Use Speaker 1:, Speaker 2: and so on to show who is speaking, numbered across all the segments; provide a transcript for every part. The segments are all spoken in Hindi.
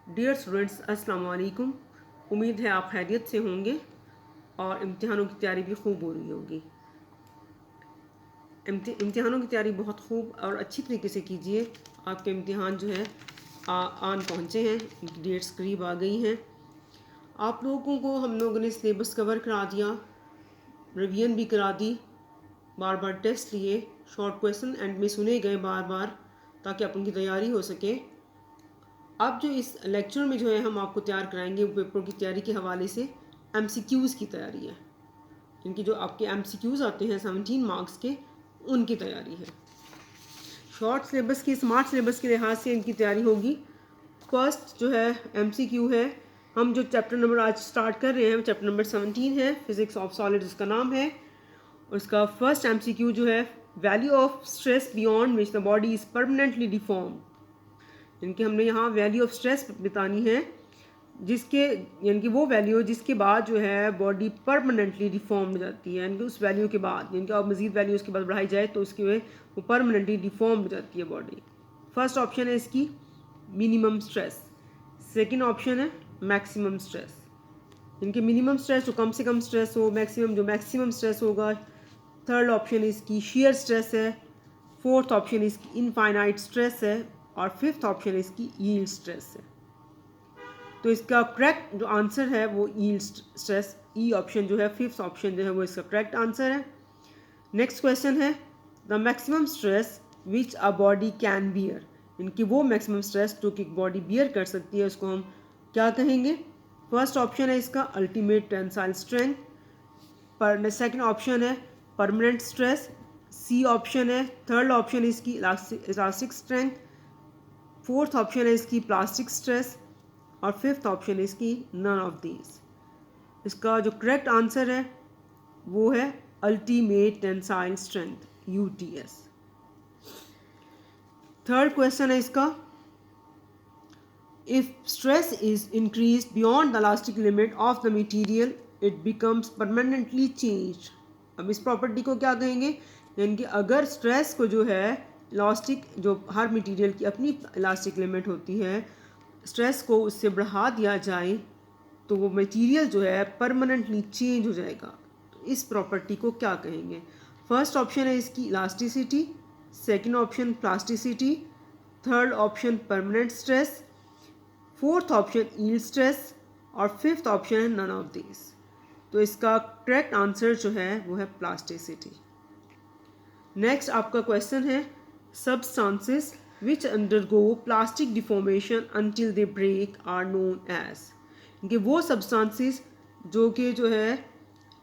Speaker 1: डियर स्टूडेंट्स, अस्सलाम वालेकुम। उम्मीद है आप खैरियत से होंगे और इम्तिहानों की तैयारी भी खूब हो रही होगी। इम्तिहानों की तैयारी बहुत खूब और अच्छी तरीके से कीजिए। आपके इम्तिहान जो है आन पहुँचे हैं, उनकी डेट्स करीब आ गई हैं। आप लोगों को हम लोगों ने सिलेबस कवर करा दिया, रिवीजन भी करा दी, बार बार टेस्ट लिए, शॉर्ट क्वेश्चन एंड में सुने गए बार बार, ताकि आप उनकी तैयारी हो सके। अब जो इस लेक्चर में जो है हम आपको तैयार कराएंगे, वो पेपर की तैयारी के हवाले से एमसीक्यूज़ की तैयारी है। इनकी जो आपके एमसीक्यूज़ आते हैं 17 मार्क्स के, उनकी तैयारी है। शॉर्ट सिलेबस की, स्मार्ट सिलेबस के लिहाज से इनकी तैयारी होगी। फर्स्ट जो है एमसीक्यू है, हम जो चैप्टर नंबर आज स्टार्ट कर रहे हैं चैप्टर नंबर 17 है, फिजिक्स ऑफ सॉलिड उसका नाम है। उसका फर्स्ट एमसीक्यू जो है, value of stress beyond which the body is permanently deform. इनकी हमने यहाँ वैल्यू ऑफ स्ट्रेस बतानी है, जिसके यानी कि वो वैल्यू जिसके बाद जो है बॉडी परमानेंटली डिफॉर्म हो जाती है। यानी कि उस वैल्यू के बाद, यानी कि और मज़ीद वैल्यू उसके बाद बढ़ाई जाए तो उसकी वो परमानेंटली डिफॉर्म हो जाती है बॉडी। फर्स्ट ऑप्शन है इसकी मिनिमम स्ट्रेस, सेकंड ऑप्शन है मैक्सिमम स्ट्रेस। इनके मिनिमम स्ट्रेस जो कम से कम स्ट्रेस हो, मैक्सिमम जो मैक्सिमम स्ट्रेस होगा। थर्ड ऑप्शन इसकी शेयर स्ट्रेस है, फोर्थ ऑप्शन इसकी इनफाइनाइट स्ट्रेस है, और फिफ्थ ऑप्शन इसकी यील्ड स्ट्रेस है। तो इसका करेक्ट जो आंसर है वो यील्ड स्ट्रेस, ई ऑप्शन जो है, फिफ्थ ऑप्शन जो है वो इसका करेक्ट आंसर है। नेक्स्ट क्वेश्चन है, the maximum stress which a body can bear. इनकी वो मैक्सिमम स्ट्रेस जो कि बॉडी बियर कर सकती है, उसको हम क्या कहेंगे। फर्स्ट ऑप्शन है इसका अल्टीमेट टेंसाइल स्ट्रेंथ, पर सेकेंड ऑप्शन है परमानेंट स्ट्रेस, सी ऑप्शन है। थर्ड ऑप्शन इसकी इलास्टिक स्ट्रेंथ, फोर्थ ऑप्शन है इसकी प्लास्टिक स्ट्रेस, और फिफ्थ ऑप्शन है इसकी नन ऑफ दीज। इसका जो करेक्ट आंसर है वो है ultimate tensile strength, UTS. Third question है इसका, if stress is increase beyond the elastic limit of the material it becomes permanently change. अब इस प्रॉपर्टी को क्या कहेंगे, यानी कि अगर स्ट्रेस को जो है इलास्टिक, जो हर मटेरियल की अपनी इलास्टिक लिमिट होती है, स्ट्रेस को उससे बढ़ा दिया जाए तो वो मटेरियल जो है परमानेंटली चेंज हो जाएगा। तो इस प्रॉपर्टी को क्या कहेंगे। फर्स्ट ऑप्शन है इसकी elasticity, second option plasticity, third option permanent stress, fourth option yield stress, और फिफ्थ ऑप्शन है नन ऑफ दिस। तो इसका करेक्ट आंसर जो है वो है प्लास्टिसिटी। नेक्स्ट आपका क्वेश्चन है, substances which undergo plastic deformation until they break are known as। इनके वो substances जो कि जो है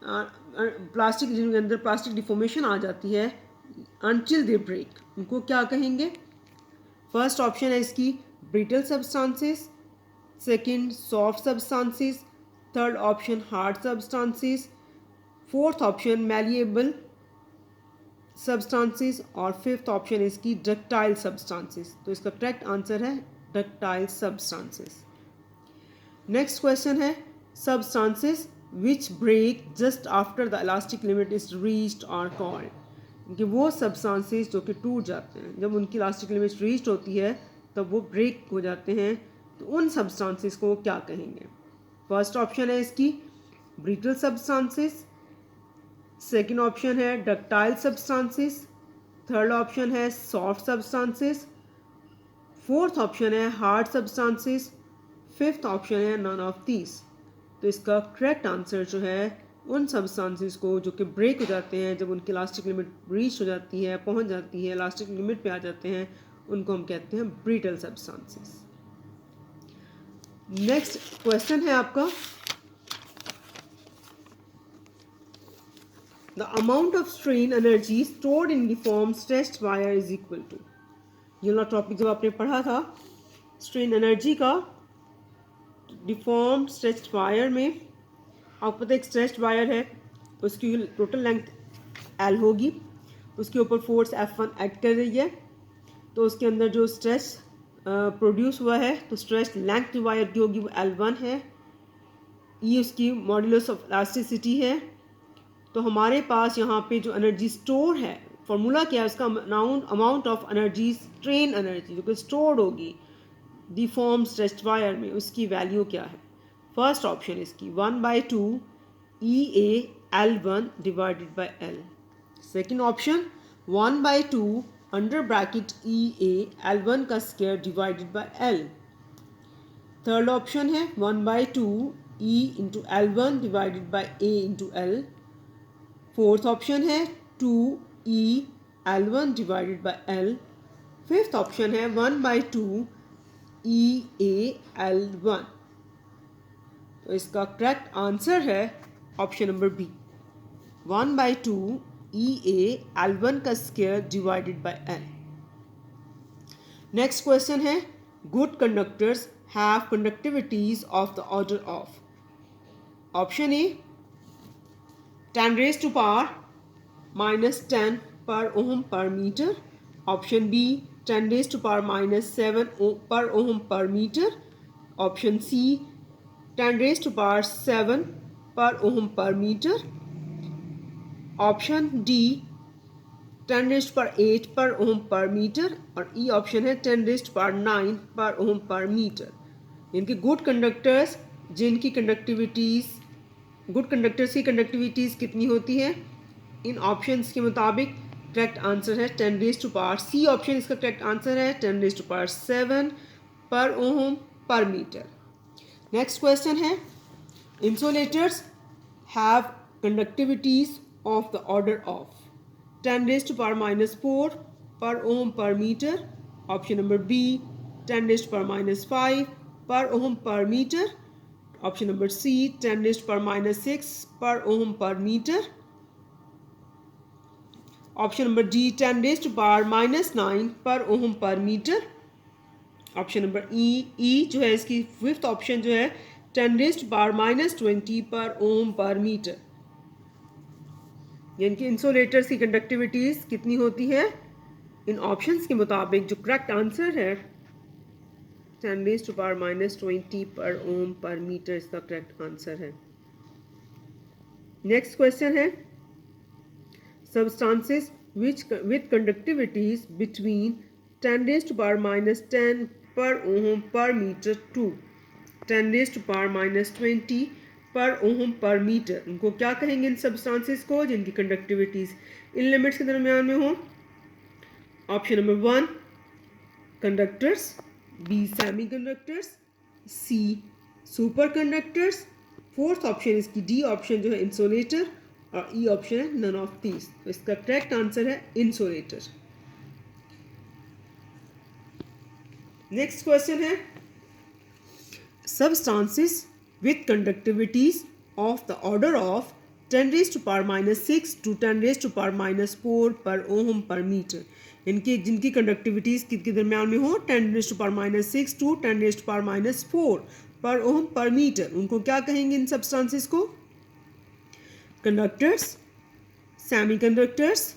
Speaker 1: प्लास्टिक, जिनके अंदर प्लास्टिक डिफॉर्मेशन आ जाती है, until they break, इनको क्या कहेंगे। फर्स्ट ऑप्शन है इसकी brittle substances, second soft substances, third option hard substances, fourth option malleable substances, और फिफ्थ ऑप्शन इसकी डक्टाइल सब्सटेंसेस। तो इसका करेक्ट आंसर है डक्टाइल सब्सटेंसेस। नेक्स्ट क्वेश्चन है, substances which break just after the elastic limit is reached are called. क्योंकि वो सब्सटेंसेस जो कि टूट जाते हैं, जब उनकी इलास्टिक लिमिट रीच्ड होती है तब वो ब्रेक हो जाते हैं, तो उन सब्सटेंसेस को क्या कहेंगे। फर्स्ट ऑप्शन है इसकी ब्रिटल सब्सटेंसेस, सेकेंड ऑप्शन है डक्टाइल सब्सटेंसेस, थर्ड ऑप्शन है सॉफ्ट सब्सटेंसेस, फोर्थ ऑप्शन है हार्ड सब्सटेंसेस, फिफ्थ ऑप्शन है नन ऑफ दीज। तो इसका करेक्ट आंसर जो है, उन सब्सटेंसेस को जो कि ब्रेक हो जाते हैं, जब उनकी इलास्टिक लिमिट रीच हो जाती है, पहुंच जाती है, इलास्टिक लिमिट पे आ जाते हैं, उनको हम कहते हैं ब्रिटल सब्सटेंसेस। नेक्स्ट क्वेश्चन है आपका, the amount of strain energy stored in deformed stretched wire is equal to। ये वाला टॉपिक जब आपने पढ़ा था स्ट्रेन एनर्जी का डिफॉर्म्ड स्ट्रेच्ड वायर में, आपको पता है एक स्ट्रेच्ड वायर है, उसकी टोटल लेंथ एल होगी, उसके ऊपर फोर्स F1 एक्ट कर रही है, तो उसके अंदर जो स्ट्रेच प्रोड्यूस हुआ है, तो स्ट्रेच लेंथ जो वायर की होगी वो L1 है, ये उसकी मॉड्यूलस ऑफ इलास्टिसिटी है। तो हमारे पास यहाँ पे जो एनर्जी स्टोर है, फार्मूला क्या है उसका, amount of energy strain energy जो कि स्टोर्ड होगी दी फॉर्म स्ट्रेच्ड वायर में उसकी वैल्यू क्या है? फर्स्ट ऑप्शन इसकी 1/2 EA/L1 divided by L। Second option 1/2 under bracket EA/L1 का square divided by L। Third option है 1/2 E into L1 divided by A into L। Fourth option है 2E/L1 divided by L। Fifth option है 1/2 EA/L1। तो इसका करेक्ट आंसर है ऑप्शन नंबर बी 1/2 EA/L1 का square divided by L। Next question है good conductors have conductivities of the order of. Option A 10 raised to power -10 per ohm per meter। Option B 10 raised to power -7 per ohm per meter। Option C 10 raised to power 7 per ohm per meter। Option D 10 raised to power 8 per ohm per meter। और ई ऑप्शन है 10 raised to power 9 per ohm per meter। इनके गुड कंडक्टर्स जिनकी गुड कंडक्टर्स की कंडक्टिविटीज़ कितनी होती है? इन ऑप्शंस के मुताबिक करेक्ट आंसर है 10 raised to power C option इसका करेक्ट आंसर है 10 raised to power 7 per ohm per metre. Next question है insulators have conductivities of the order of 10 raised to power -4 per ohm per metre. Option number B 10 raised to power -5 per ohm per metre. Option number C 10 raised to power -6 per ohm per metre. Option number D 10 raised to power -9 पर ohm per metre. Option number ई जो है इसकी फिफ्थ ऑप्शन जो है 10 raised to power -20 पर ओम पर मीटर। यानी कि इंसुलेटर्स की कंडक्टिविटीज कितनी होती है? इन ऑप्शंस के मुताबिक जो करेक्ट आंसर है 10 raised to power -20 पर ओम पर मीटर इसका करेक्ट आंसर है। नेक्स्ट क्वेश्चन है substances which with conductivities between 10 raised to power -10 per ohm per meter to 10 raised to power -20 पर ओम पर मीटर। उनको क्या कहेंगे इन सब्सटेंसेस को जिनकी कंडक्टिविटीज इन लिमिट्स के दरमियान में हो? Option number 1 conductors, B semi conductors, C super conductors. Fourth option इसकी डी ऑप्शन जो है इंसुलेटर और ई ऑप्शन है नन ऑफ दीज। तो इसका करेक्ट आंसर है इंसुलेटर। नेक्स्ट क्वेश्चन है substances with conductivities of the order of 10 raised to power -6 to 10 raised to power -4 per ohm per metre. जिनकी कंडक्टिविटीज किसके दरमियान में हो? 10 raised to power -6 to 10 raised to power -4 per ohm per metre. उनको क्या कहेंगे इन सब्सटेंसेस को? Conductors, semi conductors.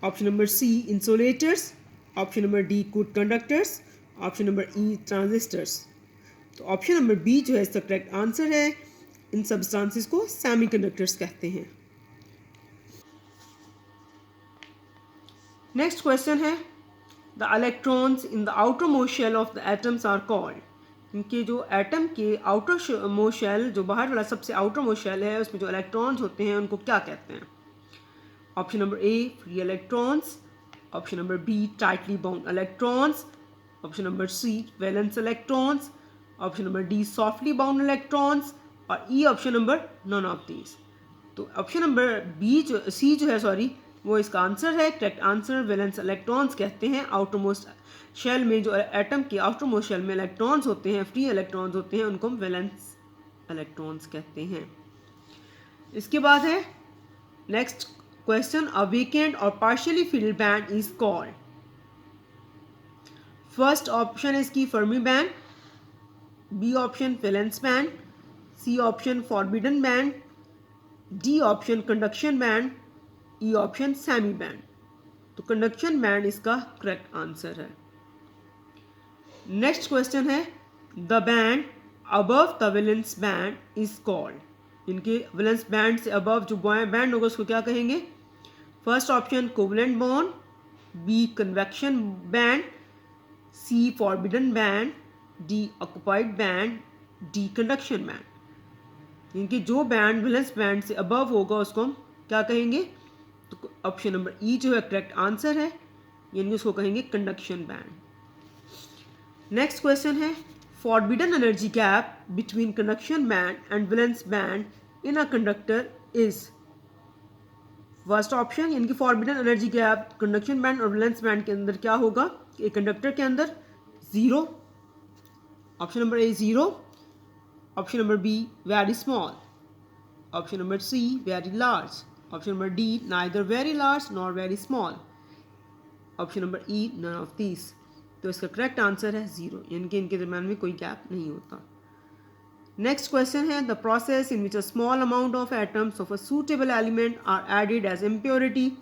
Speaker 1: Option number C insulators. Option number D good conductors. Option number E transistors. तो ऑप्शन नंबर बी जो है इसका करेक्ट आंसर है। इन सब्सटेंसेस को सेमी कंडक्टर्स कहते हैं। नेक्स्ट क्वेश्चन है the electrons in the outermost shell of the atoms are called. इनके जो एटम के आउटर मोस्ट शेल जो बाहर वाला सबसे आउटर मोस्ट शेल है उसमें जो इलेक्ट्रॉन्स होते हैं उनको क्या कहते हैं? Option number A free electrons. Option number B tightly bound electrons. Option number C valence electrons. Option number D softly bound electrons और E option number none of these. तो ऑप्शन नंबर सी जो है वो इसका आंसर है। करेक्ट आंसर वैलेंस इलेक्ट्रॉन्स कहते हैं। आउटर मोस्ट शेल में जो एटम के आउटर मोस्ट शेल में इलेक्ट्रॉन्स होते हैं, फ्री इलेक्ट्रॉन्स होते हैं, उनको हम वैलेंस इलेक्ट्रॉन्स कहते हैं। इसके बाद है next question a weekend or partially filled band is called. First option है इसकी Fermi band, B option valence band, C option forbidden band, D option conduction band, E option semi band. तो कंडक्शन बैंड इसका करेक्ट आंसर है। नेक्स्ट क्वेश्चन है the band above the valence band is called. इनके वैलेंस बैंड से अबव जो बैंड होगा उसको क्या कहेंगे? First option covalent bond, B convection band, C forbidden band, D occupied band, D conduction band. इनकी जो बैंड वैलेंस बैंड से अबव होगा उसको हम क्या कहेंगे? तो ऑप्शन नंबर ई जो है करेक्ट आंसर है, यानी उसको कहेंगे कंडक्शन बैंड। नेक्स्ट क्वेश्चन है forbidden energy gap between conduction band and valence band in a conductor is. First option यानी कि forbidden energy gap conduction band और वैलेंस बैंड के अंदर क्या होगा? एक कंडक्टर के अंदर 0, option number A 0, option number B very small, option number C very large, option number D neither very large nor very small, option number E none of these. तो इसका करेक्ट आंसर है 0, यानी कि इनके दरम्यान में कोई गैप नहीं होता। नेक्स्ट क्वेश्चन है the process in which a small amount of atoms of a suitable element are added as impurity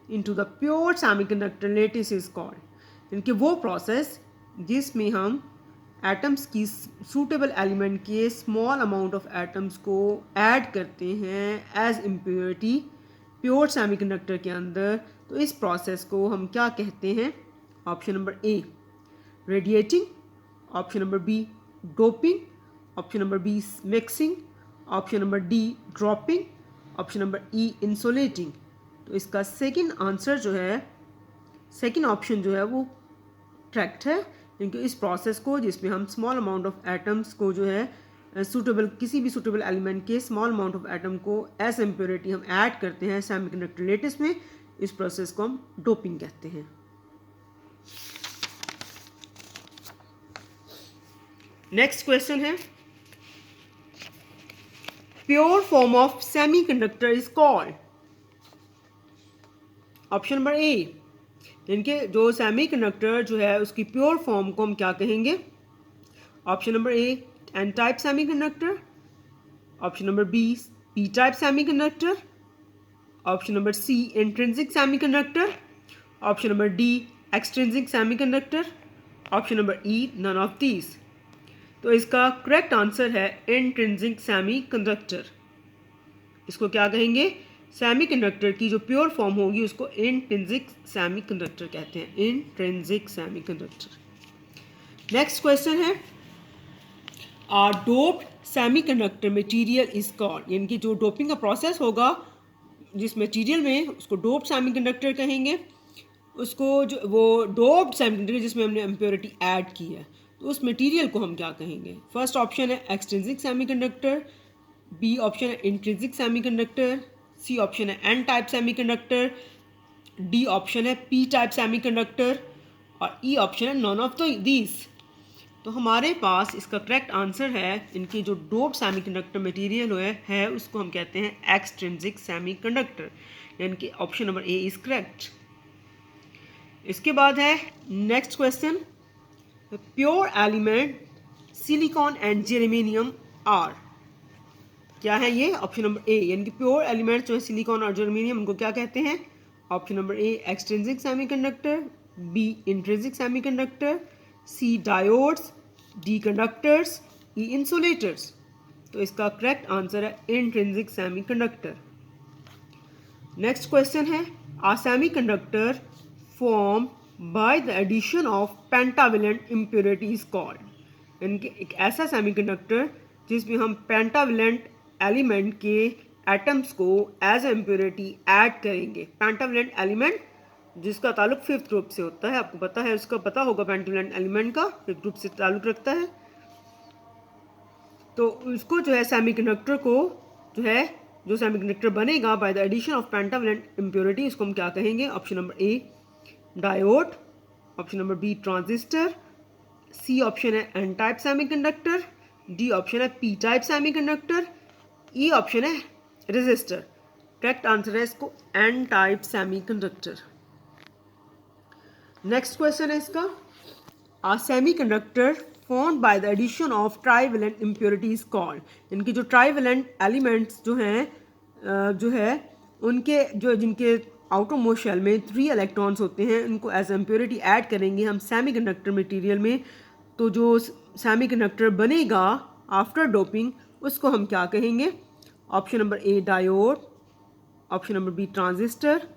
Speaker 1: into the pure semiconductor lattice is called. इनके वो प्रोसेस जिसमें हम एटम्स की सूटेबल एलिमेंट के स्मॉल अमाउंट ऑफ एटम्स को ऐड करते हैं एज इम्प्योरिटी प्योर सेमीकंडक्टर के अंदर, तो इस प्रोसेस को हम क्या कहते हैं? Option number A radiating, option number B doping, option number B mixing, option number D dropping, option number E insulating. तो इसका सेकंड आंसर जो है, सेकंड ऑप्शन जो है वो करेक्ट है, क्योंकि इस प्रोसेस को जिसमें हम स्मॉल अमाउंट ऑफ एटम्स को जो है सूटेबल किसी भी सूटेबल एलिमेंट के स्मॉल अमाउंट ऑफ एटम को एज इम्प्योरिटी हम ऐड करते हैं सेमीकंडक्टर लेटिस में, इस प्रोसेस को हम डोपिंग कहते हैं। नेक्स्ट क्वेश्चन है pure form of semiconductor is called. Option number ए इनके जो सेमीकंडक्टर जो है उसकी प्योर फॉर्म को हम क्या कहेंगे? Option number A N type semiconductor, option number B P type semiconductor, option number C intrinsic semiconductor, option number D extrinsic semiconductor, option number E none of these. तो इसका करेक्ट आंसर है इंट्रिंसिक सेमीकंडक्टर। इसको क्या कहेंगे? सेमीकंडक्टर की जो प्योर फॉर्म होगी उसको इंट्रिंसिक सेमीकंडक्टर कहते हैं, इंट्रिंसिक सेमीकंडक्टर। नेक्स्ट क्वेश्चन है doped semiconductor material is called. यानी कि जो डोपिंग का प्रोसेस होगा जिस मटेरियल में, उसको डोप्ड सेमीकंडक्टर कहेंगे। उसको जो वो डोप्ड सेमीकंडक्टर जिसमें हमने इम्प्योरिटी ऐड की है, तो उस मटेरियल को हम क्या कहेंगे? फर्स्ट ऑप्शन है एक्सट्रिंसिक सेमीकंडक्टर, बी ऑप्शन है इंट्रिंसिक सेमीकंडक्टर, सी ऑप्शन है N type semiconductor, D option है पी टाइप सेमीकंडक्टर और ई ऑप्शन है नॉन ऑफ दीज। तो हमारे पास इसका करेक्ट आंसर है इनकी जो डोप्ड सेमीकंडक्टर मटेरियल है उसको हम कहते हैं एक्सट्रिंसिक सेमीकंडक्टर, यानी कि option number A is correct. इसके बाद है next question pure element silicon and germanium are. क्या है ये? ऑप्शन नंबर ए यानी कि प्योर एलिमेंट जो है सिलिकॉन और जर्मेनियम उनको क्या कहते हैं? Option number A extrinsic semiconductor, B intrinsic semiconductor, C diodes, D conductors, E insulators. तो इसका करेक्ट आंसर है इंट्रिंसिक सेमीकंडक्टर। नेक्स्ट क्वेश्चन है a semiconductor form by the addition of pentavalent impurity is called. यानी कि एक ऐसा सेमीकंडक्टर जिसमें हम पेंटावेलेंट एलिमेंट के एटम्स को एज ए इम्प्योरिटी ऐड करेंगे। पेंटावेलेंट एलिमेंट जिसका ताल्लुक फिफ्थ ग्रुप से होता है, आपको पता है, उसका पता होगा पेंटावेलेंट एलिमेंट का फिफ्थ ग्रुप से ताल्लुक रखता है। तो उसको जो है सेमीकंडक्टर को जो सेमीकंडक्टर बनेगा by the addition of pentavalent impurity, उसको हम क्या कहेंगे? Option number A diode, option number B transistor, C option है N type semiconductor, D option है P type semiconductor, E option है रेजिस्टर। करेक्ट आंसर है इसको N type semiconductor. Next question है इसका a semiconductor formed by the addition of trivalent impurities called. इनकी जो ट्राइवेलेंट एलिमेंट्स जो है उनके जिनके आउटर मोस्ट शेल में 3 इलेक्ट्रॉन्स होते हैं, उनको एज इम्प्योरिटी ऐड करेंगे हम सेमीकंडक्टर मटेरियल में, तो जो सेमीकंडक्टर बनेगा आफ्टर डोपिंग उसको हम क्या कहेंगे? Option number A diode, option number B transistor,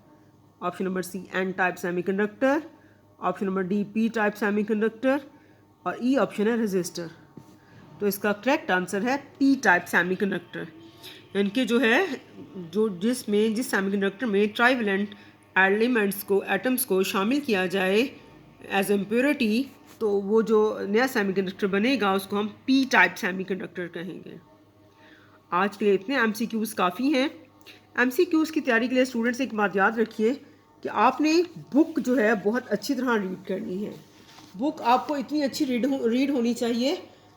Speaker 1: option number C N type semiconductor, option number D P type semiconductor, और ई ऑप्शन है रेजिस्टर। तो इसका करेक्ट आंसर है पी टाइप सेमीकंडक्टर, यानी कि जो है जिस सेमीकंडक्टर में ट्राइवेलेंट एलिमेंट्स को एटम्स को शामिल किया जाए एज इम्प्योरिटी, तो वो जो नया सेमीकंडक्टर बनेगा उसको हम पी टाइप सेमीकंडक्टर कहेंगे। आज के लिए इतने एमसीक्यूज़ काफ़ी हैं। एमसीक्यूज़ की तैयारी के लिए स्टूडेंट्स एक बात याद रखिए कि आपने बुक जो है बहुत अच्छी तरह रीड करनी है। बुक आपको इतनी अच्छी रीड होनी चाहिए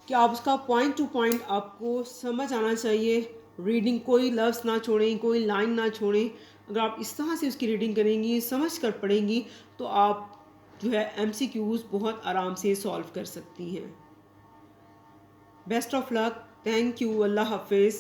Speaker 1: कि आप उसका पॉइंट टू पॉइंट आपको समझ आना चाहिए। रीडिंग कोई लफ्ज़ ना छोड़ें, कोई लाइन ना छोड़ें। अगर आप इस तरह से उसकी रीडिंग करेंगी, समझ कर पढ़ेंगी, तो आप जो है एमसीक्यूज़ बहुत आराम से सॉल्व कर सकती हैं। Best of luck. Thank you. अल्लाह हाफिज़।